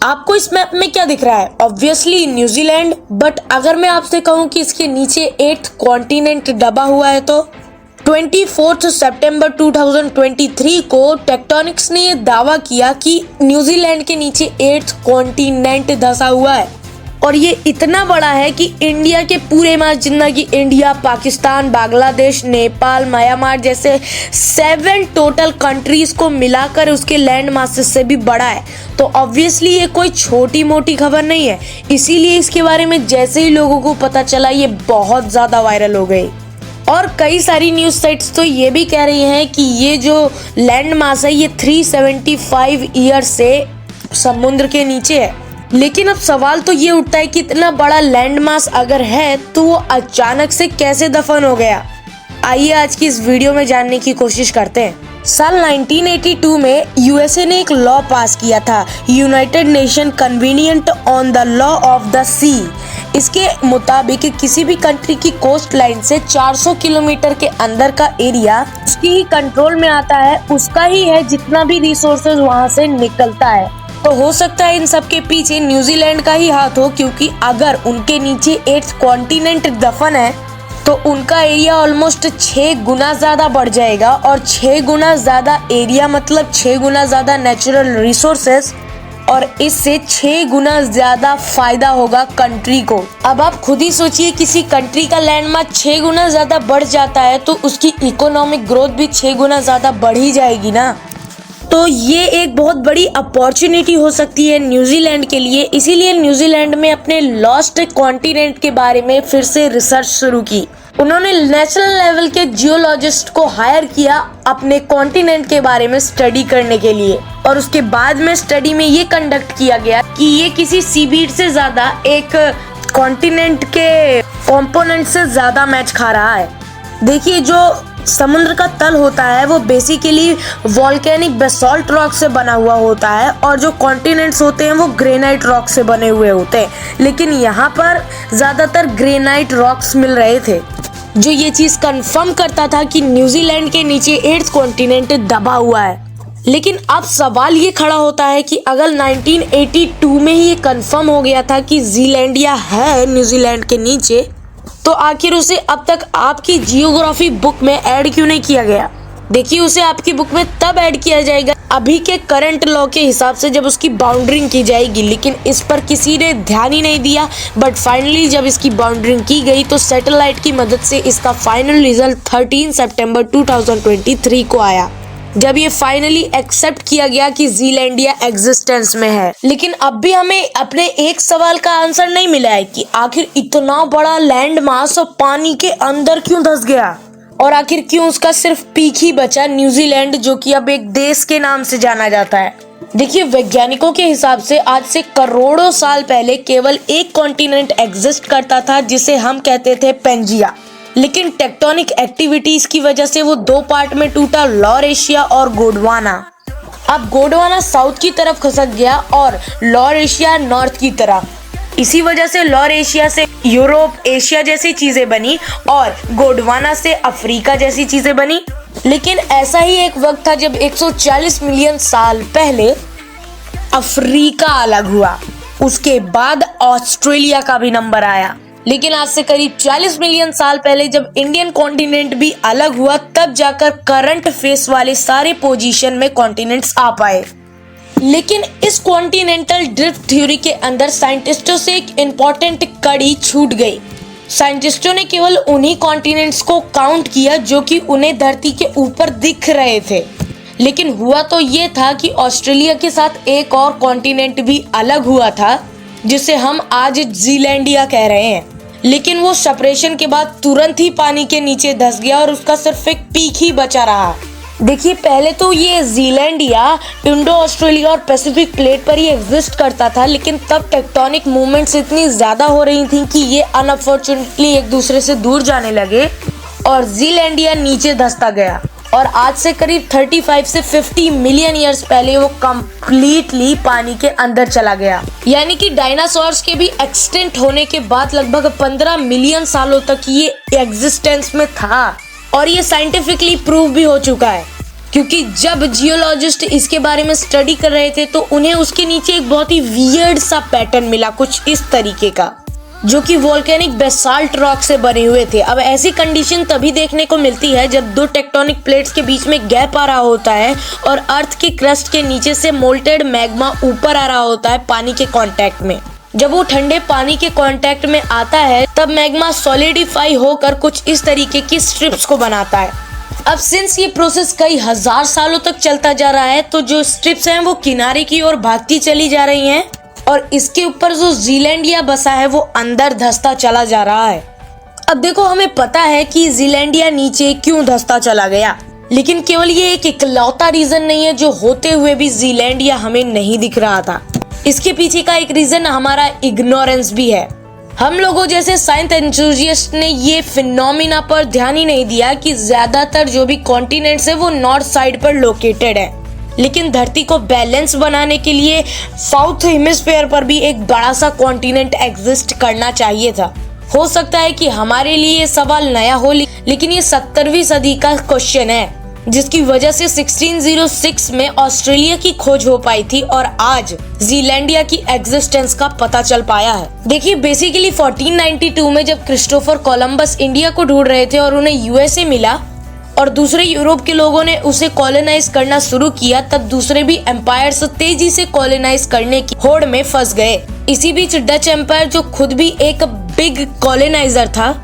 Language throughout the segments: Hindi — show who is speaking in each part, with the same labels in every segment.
Speaker 1: आपको इस मैप में क्या दिख रहा है? ऑब्वियसली न्यूजीलैंड, बट अगर मैं आपसे कहूँ कि इसके नीचे 8th कॉन्टिनेंट दबा हुआ है तो 24 सितंबर 2023 को टेक्टोनिक्स ने यह दावा किया कि न्यूजीलैंड के नीचे 8th कॉन्टिनेंट धंसा हुआ है और ये इतना बड़ा है कि इंडिया के पूरे मास जितना कि इंडिया, पाकिस्तान, बांग्लादेश, नेपाल, म्यांमार जैसे 7 टोटल कंट्रीज को मिलाकर उसके लैंड मासेस से भी बड़ा है। तो ऑब्वियसली ये कोई छोटी मोटी खबर नहीं है, इसीलिए इसके बारे में जैसे ही लोगों को पता चला ये बहुत ज्यादा वायरल हो गई। और कई सारी न्यूज साइट्स तो ये भी कह रही हैं कि ये जो लैंड मास है ये 375 ईयर से समुद्र के नीचे है। लेकिन अब सवाल तो ये उठता है कि इतना बड़ा लैंड मास अगर है तो वो अचानक से कैसे दफन हो गया। आइए आज की इस वीडियो में जानने की कोशिश करते हैं। साल 1982 में यूएसए ने एक लॉ पास किया था, united nation convenient on the law of the sea. इसके मुताबिक किसी भी कंट्री की कोस्ट लाइन से 400 किलोमीटर के अंदर का एरिया उसकी ही कंट्रोल में आता है, उसका ही है जितना भी रिसोर्सेज वहाँ से निकलता है। तो हो सकता है इन सब के पीछे न्यूजीलैंड का ही हाथ हो, क्योंकि अगर उनके नीचे 8th कॉन्टिनेंट दफन है तो उनका एरिया ऑलमोस्ट 6 गुना ज्यादा बढ़ जाएगा और 6 गुना ज्यादा एरिया मतलब 6 गुना ज्यादा नेचुरल रिसोर्सेस और इससे 6 गुना ज्यादा फायदा होगा कंट्री को। अब आप खुद ही सोचिए, किसी कंट्री का लैंड मास 6 गुना ज्यादा बढ़ जाता है तो उसकी इकोनॉमिक ग्रोथ भी 6 गुना ज्यादा बढ़ ही जाएगी ना। तो ये एक बहुत बड़ी अपॉर्चुनिटी हो सकती है न्यूजीलैंड के लिए, इसीलिए न्यूजीलैंड में अपने लॉस्ट कॉन्टिनेंट के बारे में फिर से रिसर्च शुरू की। उन्होंने नेशनल लेवल के जियोलॉजिस्ट को हायर किया अपने कॉन्टिनेंट के बारे में स्टडी करने के लिए, और उसके बाद में स्टडी में ये कंडक्ट किया गया कि ये किसी सीबीड से ज्यादा एक कॉन्टिनेंट के कंपोनेंट से ज्यादा मैच खा रहा है। देखिए, जो समुद्र का तल होता है वो बेसिकली वॉल्केनिक बेसॉल्ट रॉक से बना हुआ होता है और जो कॉन्टिनेंट्स होते हैं वो ग्रेनाइट रॉक से बने हुए होते हैं, लेकिन यहाँ पर ज्यादातर ग्रेनाइट रॉक्स मिल रहे थे, जो ये चीज कंफर्म करता था कि न्यूजीलैंड के नीचे 8th कॉन्टिनेंट दबा हुआ है। लेकिन अब सवाल ये खड़ा होता है कि अगर 1982 में ही ये कंफर्म हो गया था कि जीलैंडिया है न्यूजीलैंड के नीचे, तो आखिर उसे अब तक आपकी जियोग्राफी बुक में ऐड क्यों नहीं किया गया? देखिए, उसे आपकी बुक में तब ऐड किया जाएगा अभी के करंट लॉ के हिसाब से जब उसकी बाउंड्रिंग की जाएगी, लेकिन इस पर किसी ने ध्यान ही नहीं दिया। बट फाइनली जब इसकी बाउंड्रिंग की गई तो सैटेलाइट की मदद से इसका फाइनल रिजल्ट 13 सितंबर 2023 को आया, जब ये फाइनली एक्सेप्ट किया गया कि जीलैंडिया एग्जिस्टेंस में है। लेकिन अब भी हमें अपने एक सवाल का आंसर नहीं मिला है कि आखिर इतना बड़ा लैंड मास पानी के अंदर क्यों धंस गया और आखिर क्यों उसका सिर्फ पीक ही बचा, न्यूजीलैंड, जो कि अब एक देश के नाम से जाना जाता है। देखिए, वैज्ञानिकों के हिसाब से आज से करोड़ों साल पहले केवल एक कॉन्टिनेंट एग्जिस्ट करता था जिसे हम कहते थे पेंजिया, लेकिन टेक्टोनिक एक्टिविटीज की वजह से वो 2 पार्ट में टूटा, लॉरेशिया और गोंडवाना। अब गोंडवाना साउथ की तरफ खसक गया और लॉरेशिया नॉर्थ की तरफ। इसी वजह से लॉरेशिया से यूरोप, एशिया जैसी चीजें बनी और गोंडवाना से अफ्रीका जैसी चीजें बनी। लेकिन ऐसा ही एक वक्त था जब 140 मिलियन साल पहले अफ्रीका अलग हुआ, उसके बाद ऑस्ट्रेलिया का भी नंबर आया। लेकिन आज से करीब 40 मिलियन साल पहले जब इंडियन कॉन्टिनेंट भी अलग हुआ, तब जाकर करंट फेस वाले सारे पोजीशन में कॉन्टिनेंट्स आ पाए। लेकिन इस कॉन्टिनेंटल ड्रिफ्ट थ्योरी के अंदर साइंटिस्टों से एक इम्पोर्टेंट कड़ी छूट गई। साइंटिस्टों ने केवल उन्हीं कॉन्टिनेंट्स को काउंट किया जो कि उन्हें धरती के ऊपर दिख रहे थे। लेकिन हुआ तो ये था कि ऑस्ट्रेलिया के साथ एक और कॉन्टिनेंट भी अलग हुआ था, जिसे हम आज जीलैंडिया कह रहे हैं। लेकिन वो सेपरेशन के बाद तुरंत ही पानी के नीचे धंस गया और उसका सिर्फ एक पीक ही बचा रहा। देखिए, पहले तो ये जीलैंडिया इंडो ऑस्ट्रेलिया और पैसिफिक प्लेट पर ही एग्जिस्ट करता था, लेकिन तब टेक्टोनिक मूवमेंट्स इतनी ज्यादा हो रही थी कि ये अनफॉर्चुनेटली एक दूसरे से दूर जाने लगे और जीलैंडिया नीचे धंसता गया। और आज से करीब 35 से 50 मिलियन ईयर्स पहले वो कंप्लीटली पानी के अंदर चला गया। यानी कि डायनासोर्स के भी एक्सटिंक्ट होने के बाद लगभग 15 मिलियन सालों तक ये एग्जिस्टेंस में था और ये साइंटिफिकली प्रूव भी हो चुका है। क्योंकि जब जियोलॉजिस्ट इसके बारे में स्टडी कर रहे थे तो उन्हें उसके नीचे एक बहुत ही वियर्ड सा पैटर्न मिला, कुछ इस तरीके का, जो कि वोल्केनिक बेसाल्ट रॉक से बने हुए थे। अब ऐसी कंडीशन तभी देखने को मिलती है जब दो टेक्टोनिक प्लेट्स के बीच में गैप आ रहा होता है और अर्थ के क्रस्ट के नीचे से मोल्टेड मैग्मा ऊपर आ रहा होता है पानी के कांटेक्ट में। जब वो ठंडे पानी के कांटेक्ट में आता है तब मैग्मा सॉलिडिफाई होकर कुछ इस तरीके की स्ट्रिप्स को बनाता है। अब सिंस ये प्रोसेस कई हजार सालों तक चलता जा रहा है तो जो स्ट्रिप्स हैं वो किनारे की ओर भागती चली जा रही हैं और इसके ऊपर जो ज़ीलैंडिया बसा है वो अंदर धंसता चला जा रहा है। अब देखो, हमें पता है कि ज़ीलैंडिया नीचे क्यों धंसता चला गया, लेकिन केवल ये एक इकलौता रीजन नहीं है जो होते हुए भी ज़ीलैंडिया हमें नहीं दिख रहा था। इसके पीछे का एक रीजन हमारा इग्नोरेंस भी है। हम लोगों जैसे साइंस एंथुसियास्ट ने ये फिनोमिना पर ध्यान ही नहीं दिया कि ज्यादातर जो भी कॉन्टिनेंट्स है वो नॉर्थ साइड पर लोकेटेड है, लेकिन धरती को बैलेंस बनाने के लिए साउथ हेमिस्फीयर पर भी एक बड़ा सा कॉन्टिनेंट एग्जिस्ट करना चाहिए था। हो सकता है कि हमारे लिए ये सवाल नया हो, लेकिन ये 17वीं सदी का क्वेश्चन है जिसकी वजह से 1606 में ऑस्ट्रेलिया की खोज हो पाई थी और आज ज़ीलैंडिया की एग्जिस्टेंस का पता चल पाया है। देखिए, बेसिकली 1492 में जब क्रिस्टोफर कोलंबस इंडिया को ढूंढ रहे थे और उन्हें यूएसए मिला और दूसरे यूरोप के लोगों ने उसे कॉलोनाइज करना शुरू किया, तब दूसरे भी एम्पायर्स तेजी से कॉलोनाइज करने की होड़ में फंस गए। इसी बीच डच एम्पायर, जो खुद भी एक बिग कॉलोनाइजर था,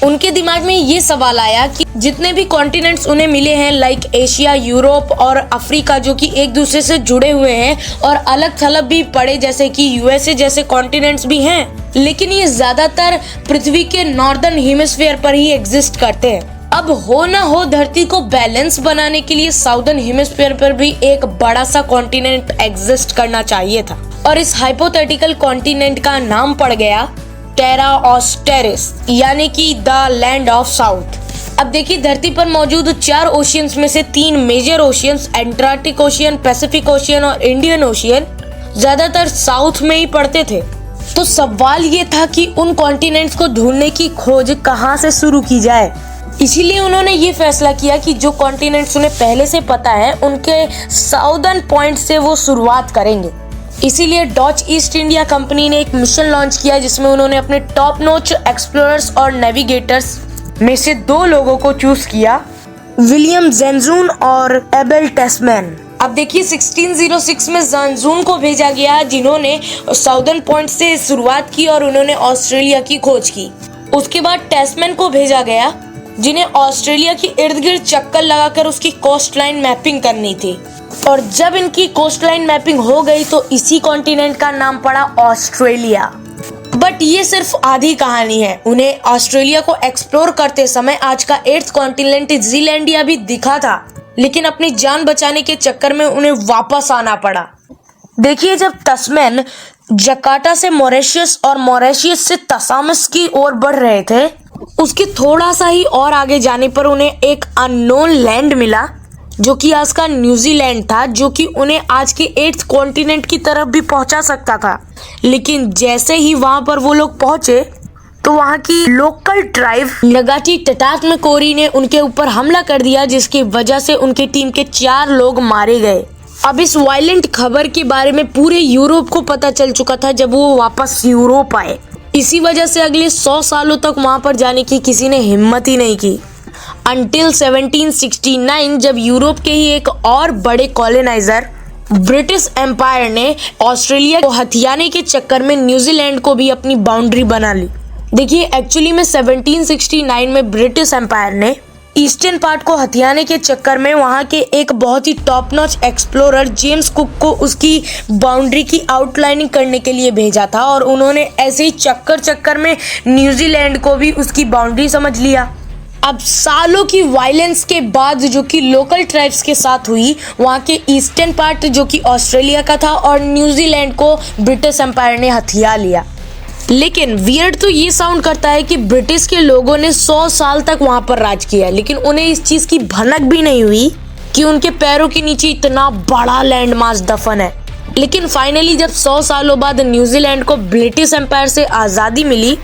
Speaker 1: उनके दिमाग में ये सवाल आया कि जितने भी कॉन्टिनेंट्स उन्हें मिले हैं लाइक एशिया, यूरोप और अफ्रीका, जो कि एक दूसरे से जुड़े हुए हैं और अलग थलग भी पड़े जैसे कि यूएसए जैसे कॉन्टिनेंट्स भी हैं, लेकिन ये ज्यादातर पृथ्वी के नॉर्दर्न हेमिस्फीयर पर ही एग्जिस्ट करते हैं। अब हो ना हो, धरती को बैलेंस बनाने के लिए साउदर्न हेमिस्फीयर पर भी एक बड़ा सा कॉन्टिनेंट एग्जिस्ट करना चाहिए था और इस हाइपोथेटिकल कॉन्टिनेंट का नाम पड़ गया टेरा ऑस्टेरिस, यानी कि द लैंड ऑफ साउथ। अब देखिए, धरती पर मौजूद 4 ओशियंस में से 3 major oceans, Antarctic ocean, Pacific ocean और इंडियन ओशियन, ज्यादातर साउथ में ही पड़ते थे। तो सवाल ये था कि उन कॉन्टिनेंट्स को ढूंढने की खोज कहाँ से शुरू की जाए। इसीलिए उन्होंने ये फैसला किया कि जो कॉन्टिनेंट्स उन्हें पहले से पता है उनके साउदर्न पॉइंट से वो शुरुआत करेंगे। इसीलिए डच ईस्ट इंडिया कंपनी ने एक मिशन लॉन्च किया जिसमें उन्होंने अपने टॉप नॉच एक्सप्लोरर्स और नेविगेटर्स में से 2 लोगों को चूज किया, विलियम ज़ैनजून और एबेल टेस्मैन। अब देखिए, 1606 में ज़ैनजून को भेजा गया जिन्होंने साउदर्न पॉइंट से शुरुआत की और उन्होंने ऑस्ट्रेलिया की खोज की। उसके बाद टेस्मैन को भेजा गया जिन्हें ऑस्ट्रेलिया की इर्द गिर्द चक्कर लगाकर उसकी कोस्ट लाइन मैपिंग करनी थी। और जब इनकी कोस्ट लाइन मैपिंग हो गई तो इसी कॉन्टिनेंट का नाम पड़ा ऑस्ट्रेलिया। बट ये सिर्फ आधी कहानी है। उन्हें ऑस्ट्रेलिया को एक्सप्लोर करते समय आज का 8th कॉन्टिनेंट ज़ीलैंडिया भी दिखा था, लेकिन अपनी जान बचाने के चक्कर में उन्हें वापस आना पड़ा। देखिए, जब तस्मैन जकार्ता से मॉरिशस और मॉरिशस से तसामस की ओर बढ़ रहे थे, उसके थोड़ा सा ही और आगे जाने पर उन्हें एक अननोन लैंड मिला जो कि आज का न्यूजीलैंड था, जो कि उन्हें आज के 8th कॉन्टिनेंट की तरफ भी पहुंचा सकता था। लेकिन जैसे ही वहां पर वो लोग पहुंचे तो वहां की लोकल ट्राइब नगाटी टटाकनकोरी ने उनके ऊपर हमला कर दिया, जिसकी वजह से उनकी टीम के 4 लोग मारे गए। अब इस वायलेंट खबर के बारे में पूरे यूरोप को पता चल चुका था जब वो वापस यूरोप आए। इसी वजह से अगले 100 सालों तक वहां पर जाने की किसी ने हिम्मत ही नहीं की, अंटिल 1769 जब यूरोप के ही एक और बड़े कॉलोनाइजर ब्रिटिश एम्पायर ने ऑस्ट्रेलिया को हथियाने के चक्कर में न्यूजीलैंड को भी अपनी बाउंड्री बना ली। देखिए, एक्चुअली में 1769 में ब्रिटिश एम्पायर ने ईस्टर्न पार्ट को हथियाने के चक्कर में वहां के एक बहुत ही top notch explorer James Cook को उसकी बाउंड्री की आउटलाइनिंग करने के लिए भेजा था और उन्होंने ऐसे ही चक्कर में न्यूजीलैंड को भी उसकी बाउंड्री समझ लिया। अब सालों की वायलेंस के बाद जो कि लोकल ट्राइब्स के साथ हुई, वहाँ के ईस्टर्न पार्ट जो कि ऑस्ट्रेलिया का था और न्यूजीलैंड को ब्रिटिश एम्पायर ने हथिया लिया। लेकिन वियर्ड तो ये साउंड करता है कि ब्रिटिश के लोगों ने 100 साल तक वहाँ पर राज किया, लेकिन उन्हें इस चीज़ की भनक भी नहीं हुई कि उनके पैरों के नीचे इतना बड़ा लैंड मास दफन है। लेकिन फाइनली जब 100 सालों बाद न्यूजीलैंड को ब्रिटिश एम्पायर से आज़ादी मिली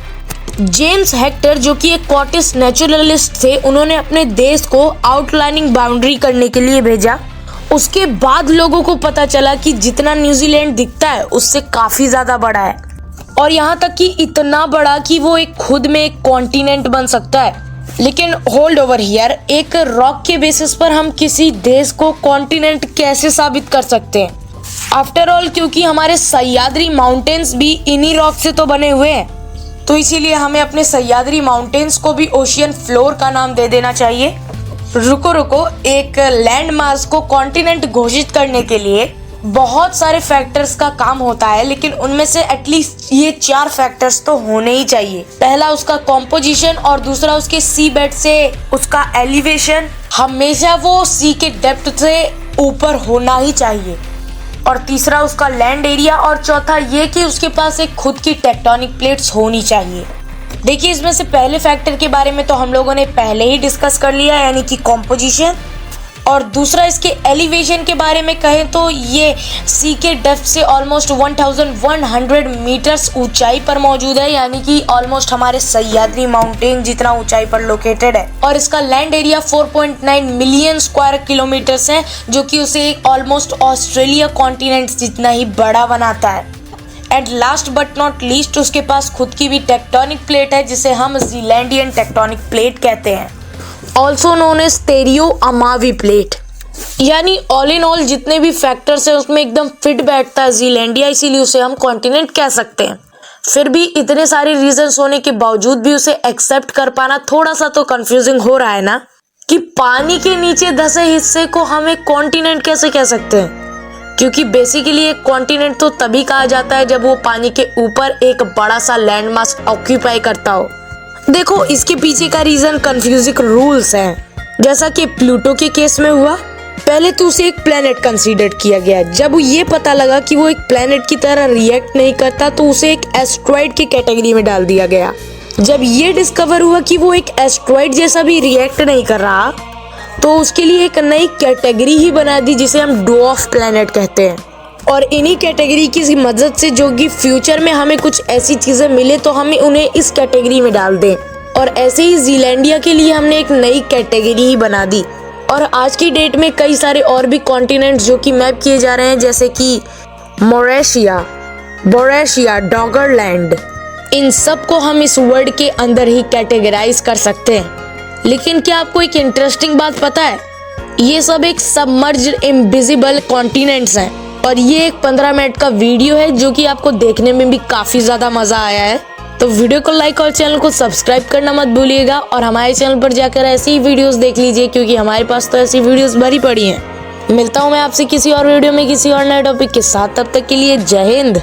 Speaker 1: जेम्स हेक्टर जो कि एक स्कॉटिश नेचुरलिस्ट थे, उन्होंने अपने देश को आउटलाइनिंग बाउंड्री करने के लिए भेजा। उसके बाद लोगों को पता चला कि जितना न्यूजीलैंड दिखता है उससे काफी ज्यादा बड़ा है, और यहाँ तक कि इतना बड़ा कि वो एक खुद में एक कॉन्टिनेंट बन सकता है। लेकिन होल्ड ओवर हियर, एक रॉक के बेसिस पर हम किसी देश को कॉन्टिनेंट कैसे साबित कर सकते हैं? आफ्टर ऑल, क्योंकि हमारे सह्याद्री माउंटेन्स भी इन्हीं रॉक से तो बने हुए हैं, तो इसीलिए हमें अपने सह्याद्री माउंटेन्स को भी ओशियन फ्लोर का नाम दे देना चाहिए। रुको, एक लैंड मास को कॉन्टिनेंट घोषित करने के लिए बहुत सारे फैक्टर्स का काम होता है, लेकिन उनमें से एटलीस्ट ये 4 फैक्टर्स तो होने ही चाहिए। पहला उसका कॉम्पोजिशन, और दूसरा उसके सी बेड से उसका एलिवेशन, हमेशा वो सी के डेप्थ से ऊपर होना ही चाहिए, और तीसरा उसका लैंड एरिया, और चौथा ये कि उसके पास एक खुद की टेक्टोनिक प्लेट्स होनी चाहिए। देखिए, इसमें से पहले फैक्टर के बारे में तो हम लोगों ने पहले ही डिस्कस कर लिया, यानी कि कॉम्पोजिशन, और दूसरा इसके एलिवेशन के बारे में कहें तो ये सी के डेप्थ से ऑलमोस्ट 1100 मीटर्स ऊंचाई पर मौजूद है, यानी कि ऑलमोस्ट हमारे सह्याद्री माउंटेन जितना ऊंचाई पर लोकेटेड है। और इसका land area 4.9 million square kilometres है, जो कि उसे एक ऑलमोस्ट ऑस्ट्रेलिया कॉन्टिनेंट जितना ही बड़ा बनाता है। And last but not least, उसके पास खुद की भी टेक्टोनिक प्लेट है, जिसे हम जीलैंडियन टेक्टोनिक प्लेट कहते हैं, ऑल्सो नोन एज तेरियो अमावी प्लेट। यानी ऑल इन ऑल जितने भी फैक्टर्स हैं उसमें एकदम फिट बैठता है जीलैंडिया, इसीलिए उसे हम कॉन्टिनेंट कह सकते हैं। फिर भी इतने सारे रीजंस होने के बावजूद भी उसे एक्सेप्ट कर पाना थोड़ा सा तो कंफ्यूजिंग हो रहा है ना, कि पानी के नीचे धसे हिस्से को हम एक कॉन्टिनेंट कैसे कह सकते हैं? क्योंकि बेसिकली एक कॉन्टिनेंट तो तभी कहा जाता है जब वो पानी के ऊपर एक बड़ा सा लैंड मास ऑक्यूपाई करता हो। देखो, इसके पीछे का रीजन कंफ्यूजिंग रूल्स हैं। जैसा कि प्लूटो के केस में हुआ, पहले तो उसे एक प्लेनेट कंसीडर किया गया। जब ये पता लगा कि वो एक प्लेनेट की तरह रिएक्ट नहीं करता, तो उसे एक एस्ट्रॉइड की कैटेगरी में डाल दिया गया। जब ये डिस्कवर हुआ कि वो एक एस्ट्रॉइड जैसा भी रिएक्ट नहीं कर रहा, तो उसके लिए एक नई कैटेगरी ही बना दी, जिसे हम ड्वार्फ प्लेनेट कहते हैं। और इन्हीं कैटेगरी की मदद से जो कि फ्यूचर में हमें कुछ ऐसी चीजें मिले तो हमें उन्हें इस कैटेगरी में डाल दें, और ऐसे ही जीलैंडिया के लिए हमने एक नई कैटेगरी ही बना दी। और आज की डेट में कई सारे और भी कॉन्टिनेंट्स जो कि मैप किए जा रहे हैं, जैसे कि मोरेशिया, बोरेशिया, डॉगरलैंड, इन सब को हम इस वर्ड के अंदर ही कैटेगराइज कर सकते हैं। लेकिन क्या आपको एक इंटरेस्टिंग बात पता है? ये सब एक सबमर्ज्ड इनविजिबल कॉन्टिनेंट्स हैं, और ये एक 15 मिनट का वीडियो है जो कि आपको देखने में भी काफी ज्यादा मजा आया है। तो वीडियो को लाइक और चैनल को सब्सक्राइब करना मत भूलिएगा, और हमारे चैनल पर जाकर ऐसी ही वीडियोस देख लीजिए, क्योंकि हमारे पास तो ऐसी वीडियोस भरी पड़ी हैं। मिलता हूँ मैं आपसे किसी और वीडियो में किसी और नए टॉपिक के साथ, तब तक के लिए जय हिंद।